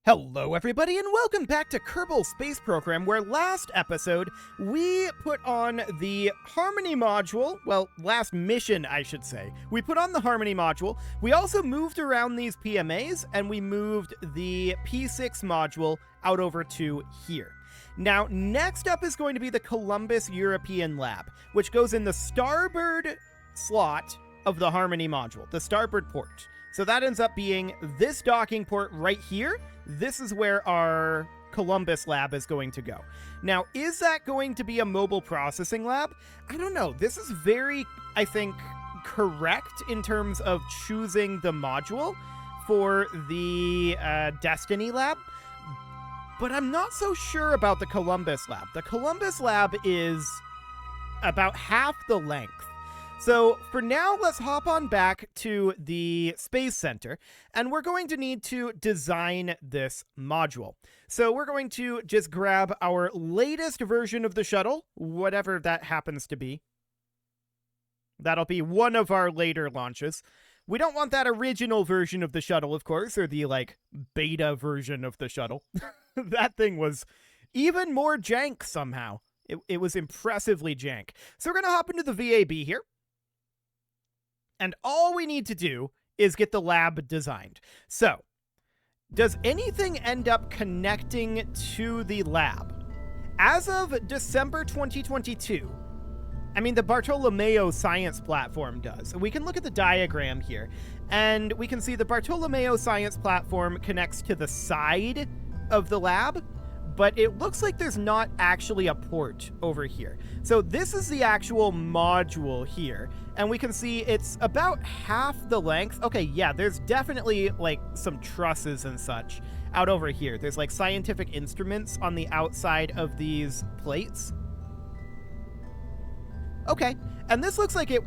Hello everybody and welcome back to Kerbal Space Program, where last episode we put on the Harmony module, well, last mission I should say. We put on the Harmony module, we also moved around these PMAs, and we moved the P6 module out over to here. Now, next up is going to be the Columbus European Lab, which goes in the starboard slot of the Harmony module, the starboard port. So that ends up being this docking port right here. This is where our Columbus lab is going to go. Now, is that going to be a mobile processing lab? I don't know. This is very, I think, correct in terms of choosing the module for the Destiny lab. But I'm not so sure about the Columbus lab. The Columbus lab is about half the length. So for now, let's hop on back to the Space Center, and we're going to need to design this module. So we're going to just grab our latest version of the shuttle, whatever that happens to be. That'll be one of our later launches. We don't want that original version of the shuttle, of course, or the, beta version of the shuttle. That thing was even more jank somehow. It was impressively jank. So we're going to hop into the VAB here. And all we need to do is get the lab designed. So, does anything end up connecting to the lab? As of December 2022, the Bartolomeo Science Platform does. We can look at the diagram here, and we can see the Bartolomeo Science Platform connects to the side of the lab, but it looks like there's not actually a port over here. So this is the actual module here, and we can see it's about half the length. Okay, yeah, there's definitely some trusses and such out over here. There's scientific instruments on the outside of these plates. Okay, and this looks like it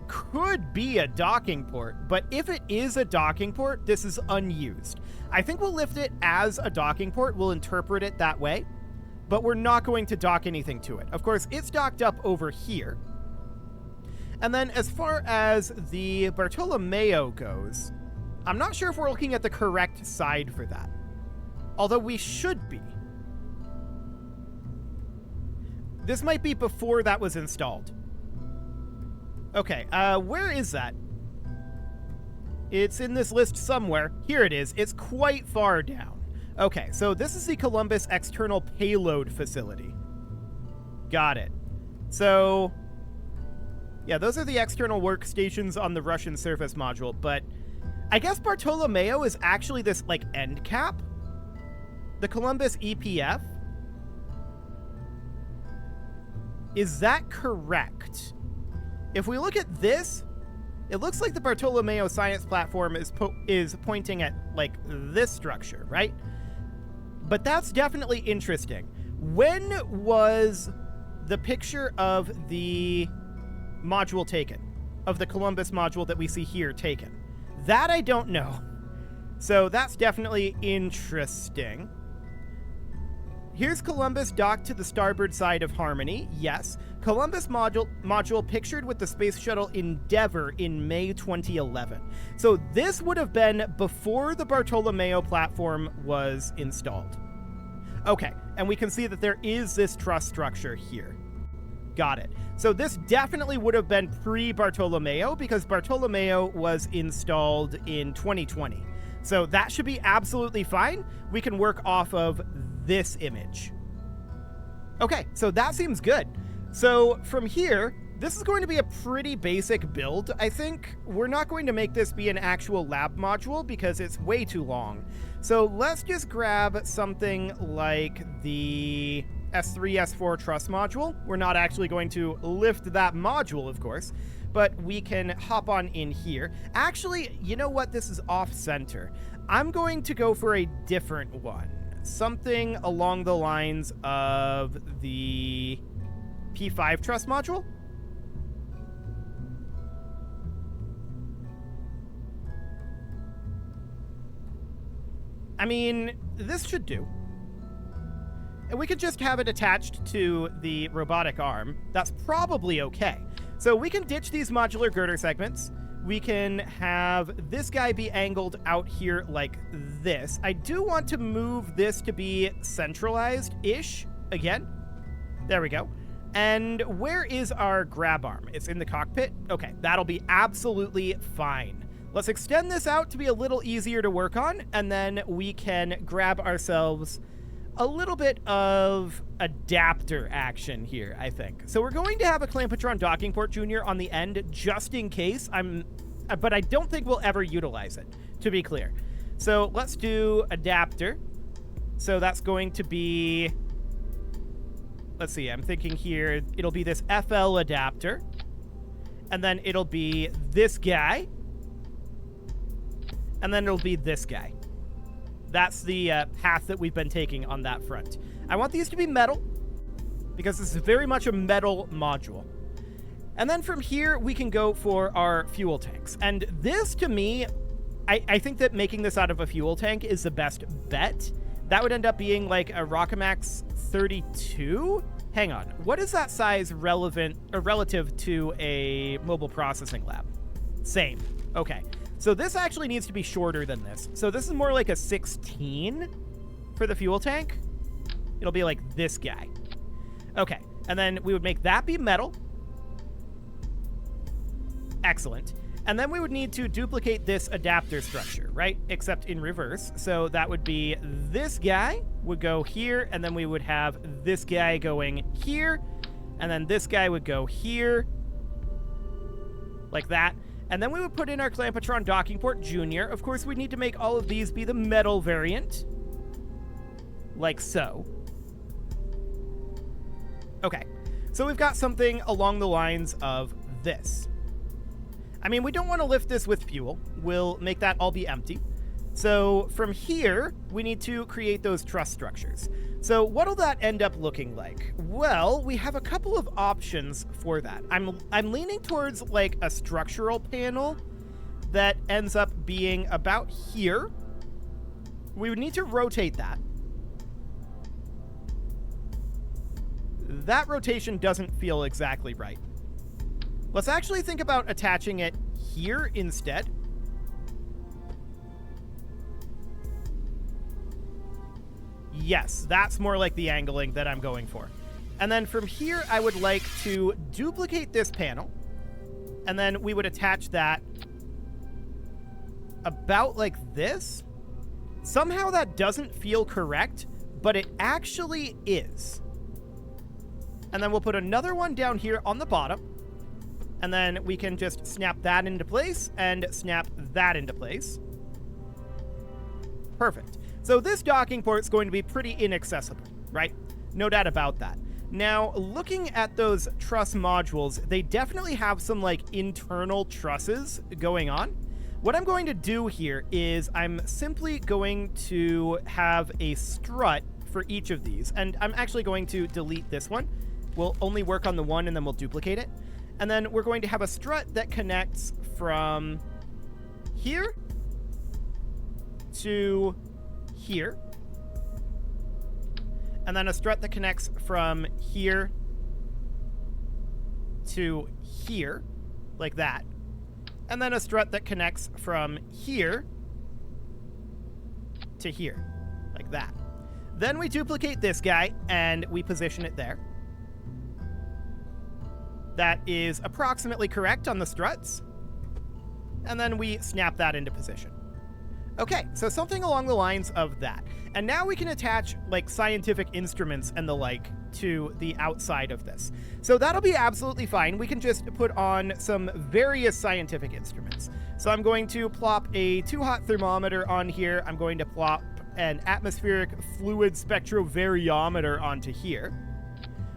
could be a docking port, but if it is a docking port, this is unused. I think we'll lift it as a docking port, we'll interpret it that way, but we're not going to dock anything to it. Of course, it's docked up over here. And then as far as the Bartolomeo goes, I'm not sure if we're looking at the correct side for that, although we should be. This might be before that was installed. Okay, where is that? It's in this list somewhere. Here it is. It's quite far down. Okay, so this is the Columbus External Payload Facility. Got it. So, yeah, those are the external workstations on the Russian surface module, but I guess Bartolomeo is actually this, end cap? The Columbus EPF? Is that correct? If we look at this, it looks like the Bartolomeo Science Platform is pointing at, this structure, right? But that's definitely interesting. When was the picture of the module taken? Of the Columbus module that we see here taken? That I don't know. So that's definitely interesting. Here's Columbus docked to the starboard side of Harmony. Yes. Columbus module pictured with the Space Shuttle Endeavour in May 2011. So this would have been before the Bartolomeo platform was installed. Okay, and we can see that there is this truss structure here. Got it. So this definitely would have been pre-Bartolomeo because Bartolomeo was installed in 2020. So that should be absolutely fine. We can work off of this image. Okay, so that seems good. So from here, this is going to be a pretty basic build, I think. We're not going to make this be an actual lab module because it's way too long. So let's just grab something like the S3, S4 truss module. We're not actually going to lift that module, of course, but we can hop on in here. Actually, you know what? This is off-center. I'm going to go for a different one. Something along the lines of the P5 truss module. This should do. And we could just have it attached to the robotic arm. That's probably okay. So we can ditch these modular girder segments. we can have this guy be angled out here like this. I do want to move this to be centralized-ish again. There we go. And where is our grab arm? It's in the cockpit? Okay, that'll be absolutely fine. Let's extend this out to be a little easier to work on, and then we can grab ourselves a little bit of adapter action here, I think. So we're going to have a Clampatron docking port junior on the end just in case. But I don't think we'll ever utilize it, to be clear. So let's do adapter. So that's going to be, let's see, I'm thinking here, it'll be this FL adapter. And then it'll be this guy. And then it'll be this guy. That's the path that we've been taking on that front. I want these to be metal, because this is very much a metal module. And then from here, we can go for our fuel tanks. And this, to me, I think that making this out of a fuel tank is the best bet. That would end up being like a Rockamax 32? Hang on. What is that size relative to a mobile processing lab? Same. Okay. So this actually needs to be shorter than this. So this is more like a 16 for the fuel tank. It'll be like this guy. Okay. And then we would make that be metal. Excellent. And then we would need to duplicate this adapter structure, right? Except in reverse. So that would be this guy would go here, and then we would have this guy going here, and then this guy would go here, like that. And then we would put in our Clampatron docking port junior. Of course, we need to make all of these be the metal variant, like so. Okay, so we've got something along the lines of this. I mean, we don't want to lift this with fuel. We'll make that all be empty. So from here, we need to create those truss structures. So what'll that end up looking like? Well, we have a couple of options for that. I'm leaning towards like a structural panel that ends up being about here. We would need to rotate that. That rotation doesn't feel exactly right. Let's actually think about attaching it here instead. Yes, that's more like the angling that I'm going for. And then from here, I would like to duplicate this panel. And then we would attach that about like this. Somehow that doesn't feel correct, but it actually is. And then we'll put another one down here on the bottom. And then we can just snap that into place and snap that into place. Perfect. So this docking port is going to be pretty inaccessible, right? No doubt about that. Now, looking at those truss modules, they definitely have some like internal trusses going on. What I'm going to do here is I'm simply going to have a strut for each of these. And I'm actually going to delete this one. We'll only work on the one and then we'll duplicate it. And then we're going to have a strut that connects from here to here. And then a strut that connects from here to here, like that. And then a strut that connects from here to here, like that. Then we duplicate this guy and we position it there. That is approximately correct on the struts. And then we snap that into position. Okay, so something along the lines of that. And now we can attach like scientific instruments and the like to the outside of this. So that'll be absolutely fine. We can just put on some various scientific instruments. So I'm going to plop a 2-hot thermometer on here. I'm going to plop an atmospheric fluid spectrovariometer onto here.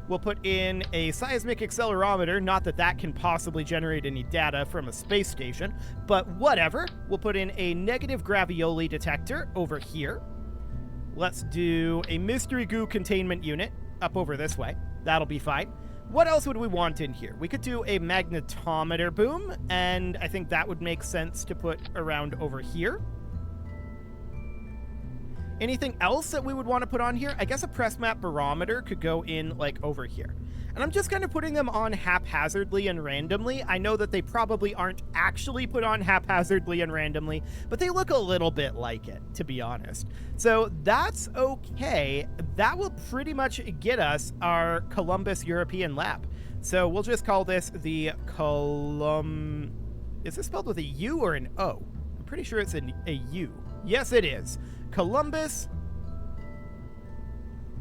We'll put in a seismic accelerometer, not that that can possibly generate any data from a space station, but whatever. We'll put in a negative gravioli detector over here. Let's do a mystery goo containment unit up over this way. That'll be fine. What else would we want in here? We could do a magnetometer boom, and I think that would make sense to put around over here. Anything else that we would want to put on here? I guess a press map barometer could go in like over here. And I'm just kind of putting them on haphazardly and randomly. I know that they probably aren't actually put on haphazardly and randomly, but they look a little bit like it, to be honest. So that's okay. That will pretty much get us our Columbus European lab. So we'll just call this the Is this spelled with a U or an O? I'm pretty sure it's a U. Yes, it is. Columbus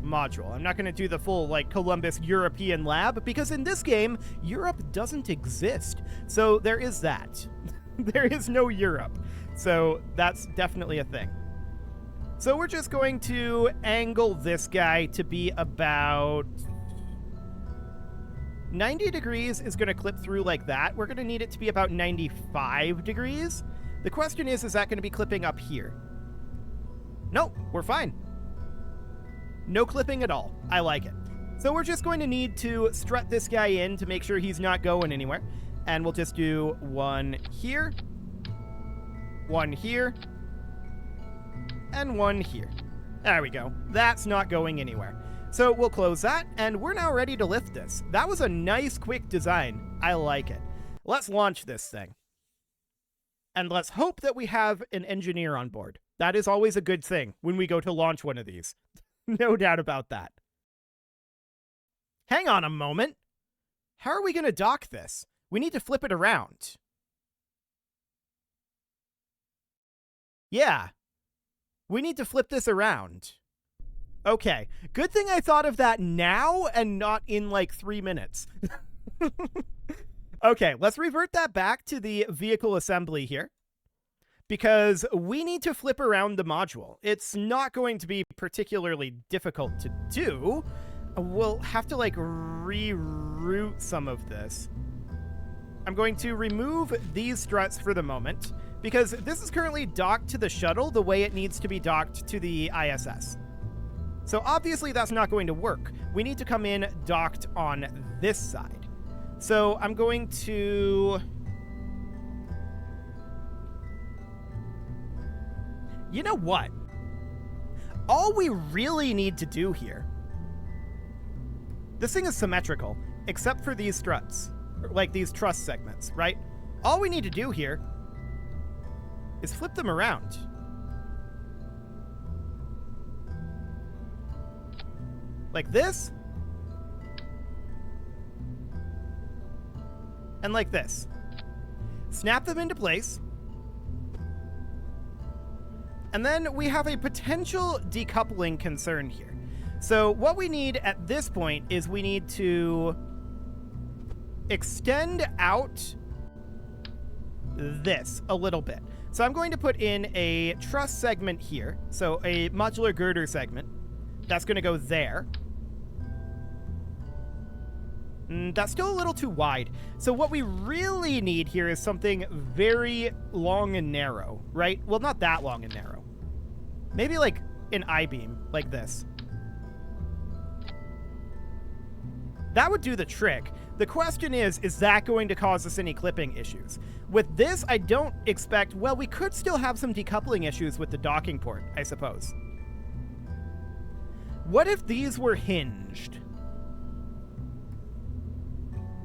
module. I'm not going to do the full, like, Columbus European lab, because in this game, Europe doesn't exist. So there is that. There is no Europe. So that's definitely a thing. So we're just going to angle this guy to be about 90 degrees is going to clip through like that. We're going to need it to be about 95 degrees. The question is that going to be clipping up here? Nope, we're fine. No clipping at all. I like it. So we're just going to need to strut this guy in to make sure he's not going anywhere. And we'll just do one here, and one here. There we go. That's not going anywhere. So we'll close that, and we're now ready to lift this. That was a nice, quick design. I like it. Let's launch this thing. And let's hope that we have an engineer on board. That is always a good thing when we go to launch one of these. No doubt about that. Hang on a moment. How are we going to dock this? We need to flip it around. Yeah. We need to flip this around. Okay. Good thing I thought of that now and not in like 3 minutes. Okay, let's revert that back to the vehicle assembly here, because we need to flip around the module. It's not going to be particularly difficult to do. We'll have to, like, reroute some of this. I'm going to remove these struts for the moment, because this is currently docked to the shuttle the way it needs to be docked to the ISS. So obviously that's not going to work. We need to come in docked on this side. So I'm going to... You know what? All we really need to do here... This thing is symmetrical, except for these struts. Like these truss segments, right? All we need to do here is flip them around. Like this. And like this. Snap them into place. And then we have a potential decoupling concern here. So what we need at this point is we need to extend out this a little bit. So I'm going to put in a truss segment here. So a modular girder segment. That's going to go there. That's still a little too wide. So what we really need here is something very long and narrow, right? Well, not that long and narrow. Maybe like an I-beam, like this. That would do the trick. The question is that going to cause us any clipping issues? With this, I don't expect... Well, we could still have some decoupling issues with the docking port, I suppose. What if these were hinged?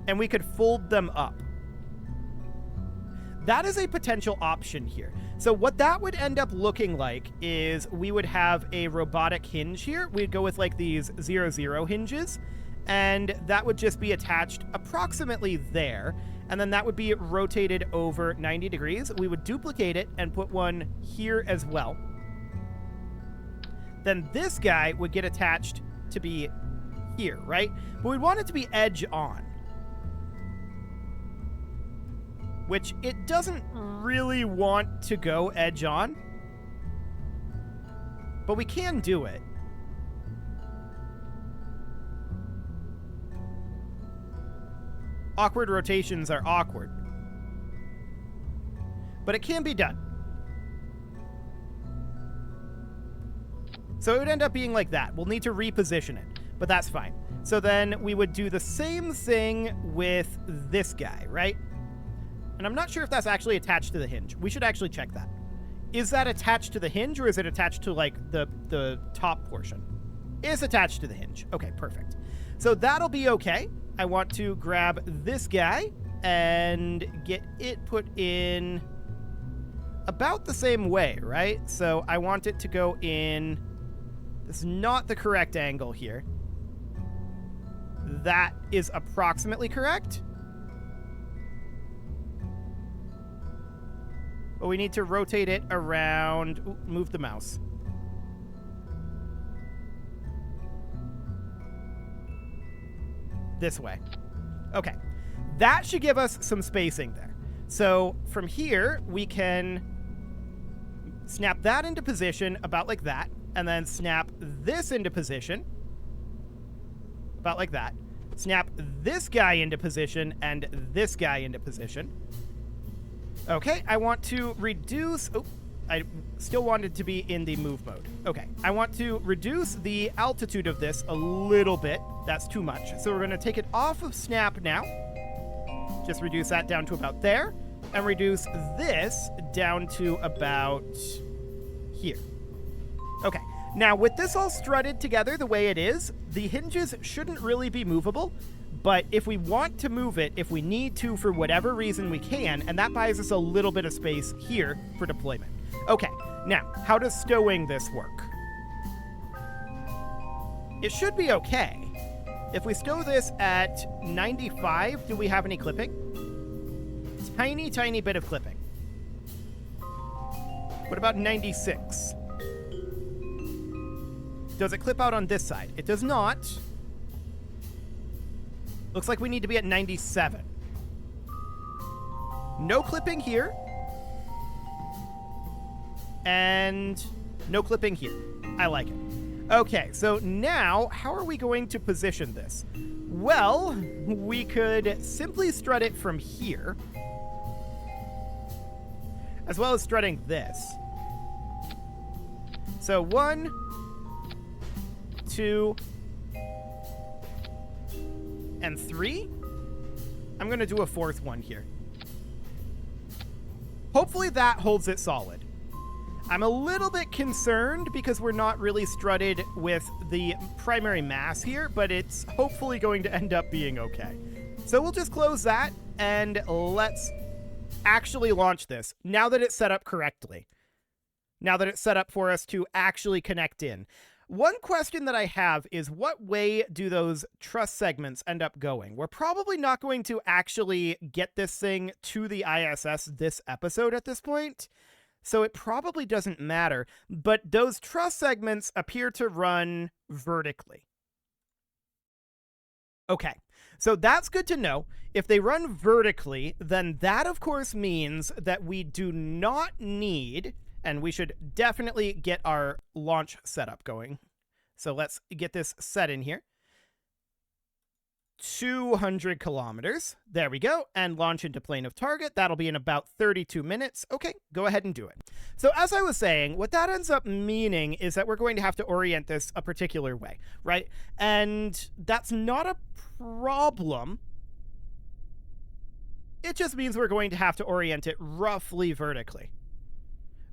And we could fold them up. That is a potential option here. So what that would end up looking like is we would have a robotic hinge here. We'd go with like these 0-0 hinges, and that would just be attached approximately there. And then that would be rotated over 90 degrees. We would duplicate it and put one here as well. Then this guy would get attached to be here, right? But we'd want it to be edge on, which it doesn't really want to go edge on, but we can do it. Awkward rotations are awkward, but it can be done. So it would end up being like that. We'll need to reposition it, but that's fine. So then we would do the same thing with this guy, right? And I'm not sure if that's actually attached to the hinge. We should actually check that. Is that attached to the hinge, or is it attached to, like, the top portion? It's attached to the hinge. Okay, perfect. So that'll be okay. I want to grab this guy and get it put in about the same way, right? So I want it to go in... This is not the correct angle here. That is approximately correct. But we need to rotate it around... Ooh, move the mouse. This way. Okay. That should give us some spacing there. So from here, we can snap that into position about like that, and then snap this into position about like that. Snap this guy into position and this guy into position. Okay, I want to reduce... Oh, I still wanted to be in the move mode. Okay, I want to reduce the altitude of this a little bit. That's too much. So we're going to take it off of snap now. Just reduce that down to about there. And reduce this down to about here. Okay, now with this all strutted together the way it is, the hinges shouldn't really be movable. But if we want to move it, if we need to for whatever reason, we can, and that buys us a little bit of space here for deployment. Okay, now, how does stowing this work? It should be okay. If we stow this at 95, do we have any clipping? Tiny, tiny bit of clipping. What about 96? Does it clip out on this side? It does not. Looks like we need to be at 97. No clipping here. And no clipping here. I like it. Okay, so now, how are we going to position this? Well, we could simply strut it from here, as well as strutting this. So 1, 2, and 3. I'm going to do a fourth one here. Hopefully that holds it solid. I'm a little bit concerned because we're not really strutted with the primary mass here, but it's hopefully going to end up being okay. So we'll just close that and let's actually launch this now that it's set up correctly. Now that it's set up for us to actually connect in. One question that I have is, what way do those truss segments end up going? We're probably not going to actually get this thing to the ISS this episode at this point, so it probably doesn't matter. But those truss segments appear to run vertically. Okay, so that's good to know. If they run vertically, then that, of course, means that we do not need... And we should definitely get our launch setup going. So let's get this set in here. 200 kilometers. There we go. And launch into plane of target. That'll be in about 32 minutes. Okay, go ahead and do it. So as I was saying, what that ends up meaning is that we're going to have to orient this a particular way, right? And that's not a problem. It just means we're going to have to orient it roughly vertically.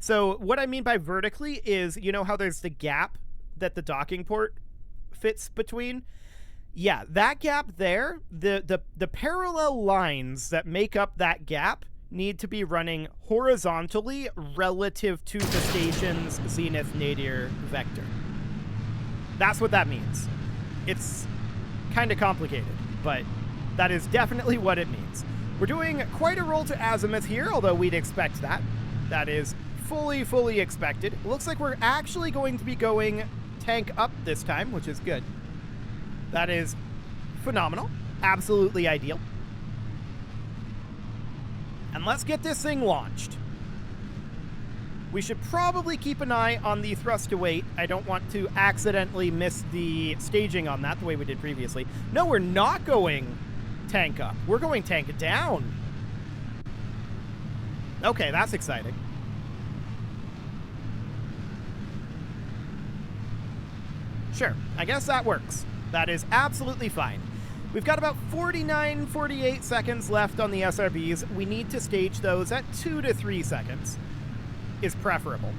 So what I mean by vertically is, you know how there's the gap that the docking port fits between? Yeah, that gap there, the parallel lines that make up that gap need to be running horizontally relative to the station's zenith nadir vector. That's what that means. It's kind of complicated, but that is definitely what it means. We're doing quite a roll to azimuth here, although we'd expect that. That is fully expected. It looks like we're actually going to be going tank up this time, which is good. That is phenomenal. Absolutely ideal. And let's get this thing launched. We should probably keep an eye on the thrust to weight. I don't want to accidentally miss the staging on that the way we did previously. No, we're not going tank up. We're going tank down. Okay, that's exciting. Sure, I guess that works. That is absolutely fine. We've got about 49, 48 seconds left on the SRBs. We need to stage those at 2 to 3 seconds is preferable.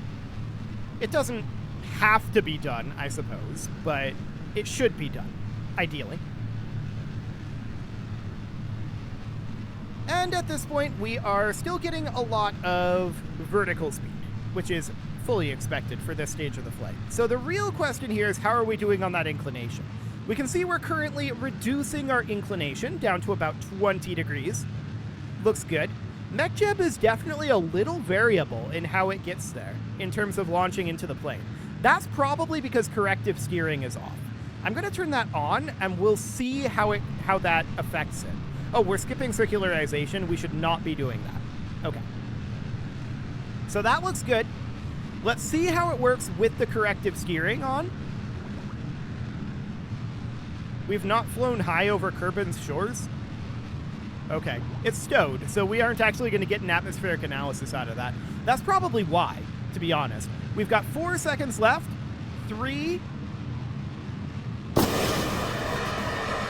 It doesn't have to be done, I suppose, but it should be done, ideally. And at this point, we are still getting a lot of vertical speed, which is fully expected for this stage of the flight. So the real question here is, how are we doing on that inclination? We can see we're currently reducing our inclination down to about 20 degrees. Looks good. MechJeb is definitely a little variable in how it gets there in terms of launching into the plane. That's probably because corrective steering is off. I'm going to turn that on, and we'll see how that affects it. Oh, we're skipping circularization. We should not be doing that. Okay. So that looks good. Let's see how it works with the corrective steering on. We've not flown high over Kerbin's shores. Okay, it's stowed, so we aren't actually going to get an atmospheric analysis out of that. That's probably why, to be honest. We've got 4 seconds left. 3.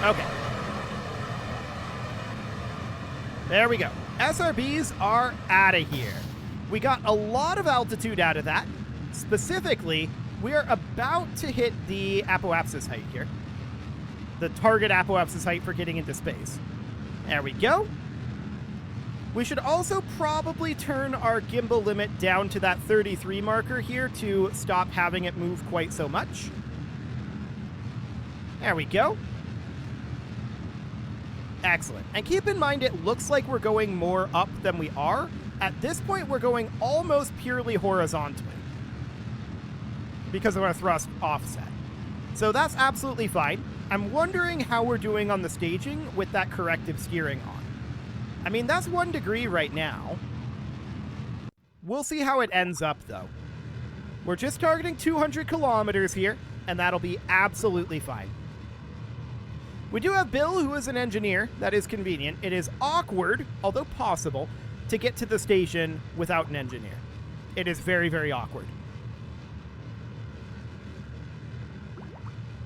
Okay. There we go. SRBs are out of here. We got a lot of altitude out of that. Specifically, we are about to hit the apoapsis height here. The target apoapsis height for getting into space. There we go. We should also probably turn our gimbal limit down to that 33 marker here to stop having it move quite so much. There we go. Excellent. And keep in mind, it looks like we're going more up than we are. At this point, we're going almost purely horizontally because of our thrust offset. So that's absolutely fine. I'm wondering how we're doing on the staging with that corrective steering on. I mean, that's 1 degree right now. We'll see how it ends up, though. We're just targeting 200 kilometers here, and that'll be absolutely fine. We do have Bill, who is an engineer. That is convenient. It is awkward, although possible, to get to the station without an engineer. It is very, very awkward.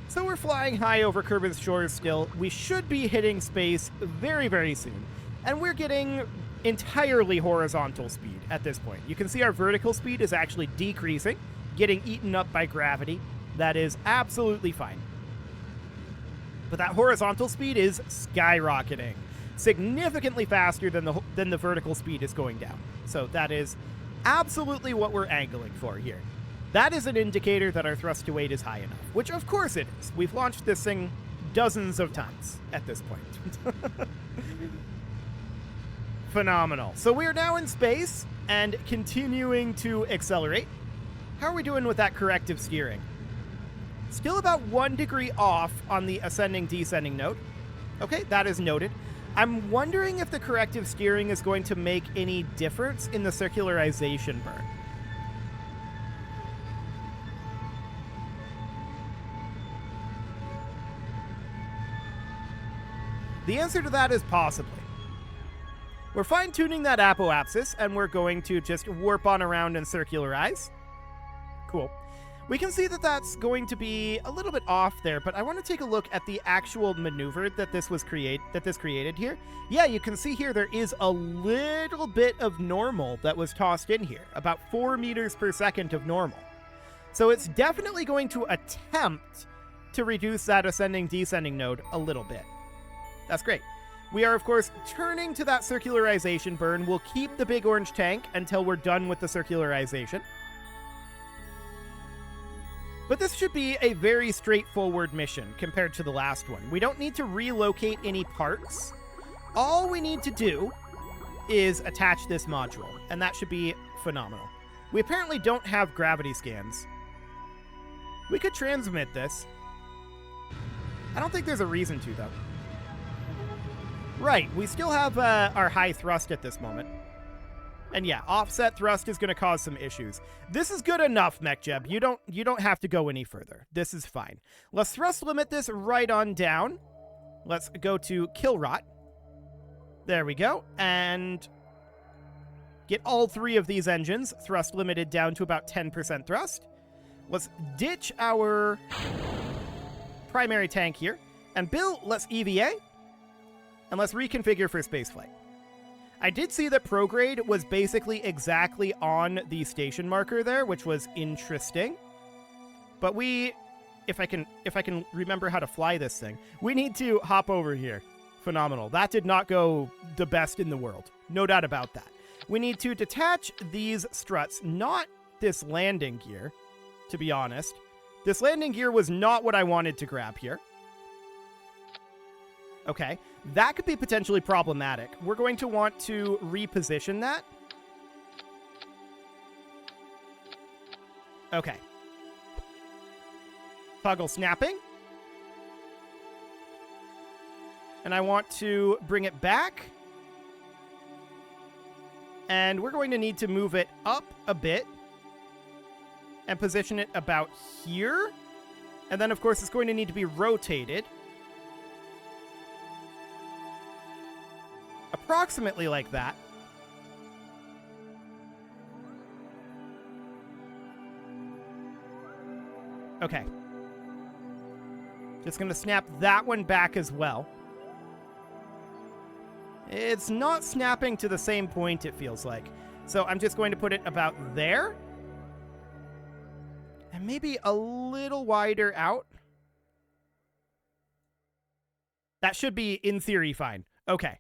So we're flying high over Kerbin's shores still. We should be hitting space very, very soon. And we're getting entirely horizontal speed at this point. You can see our vertical speed is actually decreasing, getting eaten up by gravity. That is absolutely fine. But that horizontal speed is skyrocketing, significantly faster than the vertical speed is going down. So that is absolutely what we're angling for here. That is an indicator that our thrust to weight is high enough, which of course it is. We've launched this thing dozens of times at this point. Phenomenal. So we are now in space and continuing to accelerate. How are we doing with that corrective steering? Still about 1 degree off on the ascending-descending node. Okay, that is noted. I'm wondering if the corrective steering is going to make any difference in the circularization burn. The answer to that is possibly. We're fine-tuning that apoapsis, and we're going to just warp on around and circularize. Cool. We can see that that's going to be a little bit off there, but I want to take a look at the actual maneuver that this created here. Yeah, you can see here there is a little bit of normal that was tossed in here, about 4 meters per second of normal. So it's definitely going to attempt to reduce that ascending-descending node a little bit. That's great. We are, of course, turning to that circularization burn. We'll keep the big orange tank until we're done with the circularization. But this should be a very straightforward mission compared to the last one. We don't need to relocate any parts. All we need to do is attach this module, and that should be phenomenal. We apparently don't have gravity scans. We could transmit this. I don't think there's a reason to, though. Right, we still have our high thrust at this moment. And yeah, offset thrust is going to cause some issues. This is good enough, MechJeb. You don't have to go any further. This is fine. Let's thrust limit this right on down. Let's go to kill rot. There we go. And get all 3 of these engines thrust limited down to about 10% thrust. Let's ditch our primary tank here. And Bill, let's EVA. And let's reconfigure for spaceflight. I did see that prograde was basically exactly on the station marker there, which was interesting. But if I can remember how to fly this thing, we need to hop over here phenomenal. That did not go the best in the world. No doubt about that. We need to detach these struts, not this landing gear, to be honest. This landing gear was not what I wanted to grab here. Okay, that could be potentially problematic. We're going to want to reposition that. Okay. Toggle snapping. And I want to bring it back. And we're going to need to move it up a bit and position it about here. And then, of course, it's going to need to be rotated. Approximately like that. Okay. Just going to snap that one back as well. It's not snapping to the same point, it feels like. So I'm just going to put it about there. And maybe a little wider out. That should be, in theory, fine. Okay.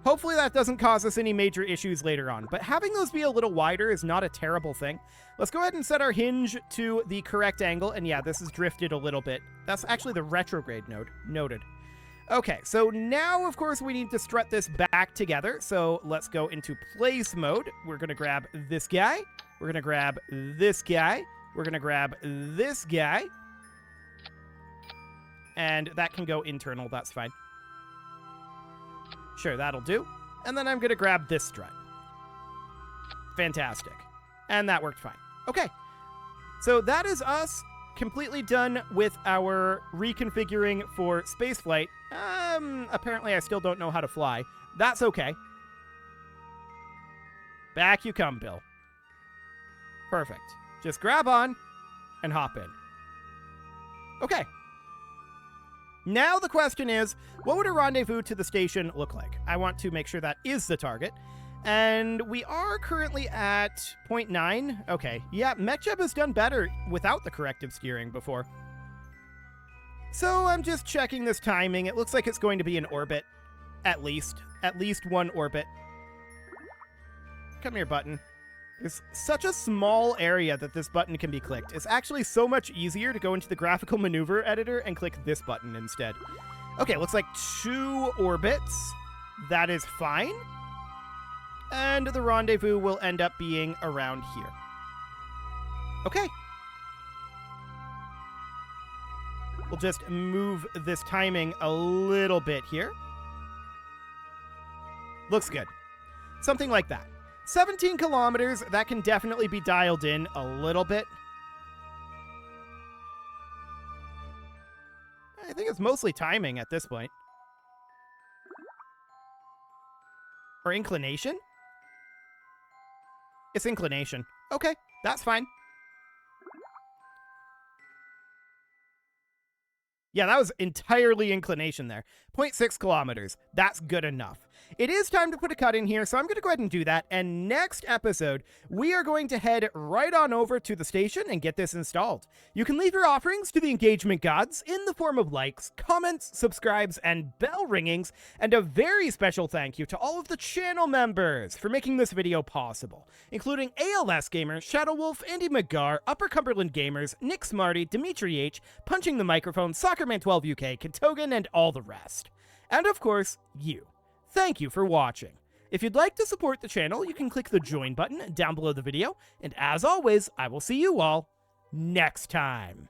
Hopefully that doesn't cause us any major issues later on. But having those be a little wider is not a terrible thing. Let's go ahead and set our hinge to the correct angle. And yeah, this is drifted a little bit. That's actually the retrograde node. Noted. Okay, so now, of course, we need to strut this back together. So let's go into place mode. We're going to grab this guy. We're going to grab this guy. We're going to grab this guy. And that can go internal. That's fine. Sure, that'll do. And then I'm going to grab this strut. Fantastic. And that worked fine. Okay. So that is us completely done with our reconfiguring for spaceflight. Apparently I still don't know how to fly. That's okay. Back you come, Bill. Perfect. Just grab on and hop in. Okay. Now the question is, what would a rendezvous to the station look like? I want to make sure that is the target. And we are currently at 0.9. Okay, yeah, MechJeb has done better without the corrective steering before. So I'm just checking this timing. It looks like it's going to be in orbit, at least. At least one orbit. Come here, button. It's such a small area that this button can be clicked. It's actually so much easier to go into the graphical maneuver editor and click this button instead. Okay, looks like 2 orbits. That is fine. And the rendezvous will end up being around here. Okay. We'll just move this timing a little bit here. Looks good. Something like that. 17 kilometers, that can definitely be dialed in a little bit. I think it's mostly timing at this point. Or inclination? It's inclination. Okay, that's fine. Yeah, that was entirely inclination there. 0.6 kilometers. That's good enough. It is time to put a cut in here, so I'm going to go ahead and do that. And next episode, we are going to head right on over to the station and get this installed. You can leave your offerings to the engagement gods in the form of likes, comments, subscribes, and bell ringings. And a very special thank you to all of the channel members for making this video possible, including ALS Gamer, Shadow Wolf, Andy McGar, Upper Cumberland Gamers, Nick Smarty, Dimitri H, Punching the Microphone, Soccerman12 UK, Katogan, and all the rest. And of course, you. Thank you for watching. If you'd like to support the channel, you can click the join button down below the video. And as always, I will see you all next time.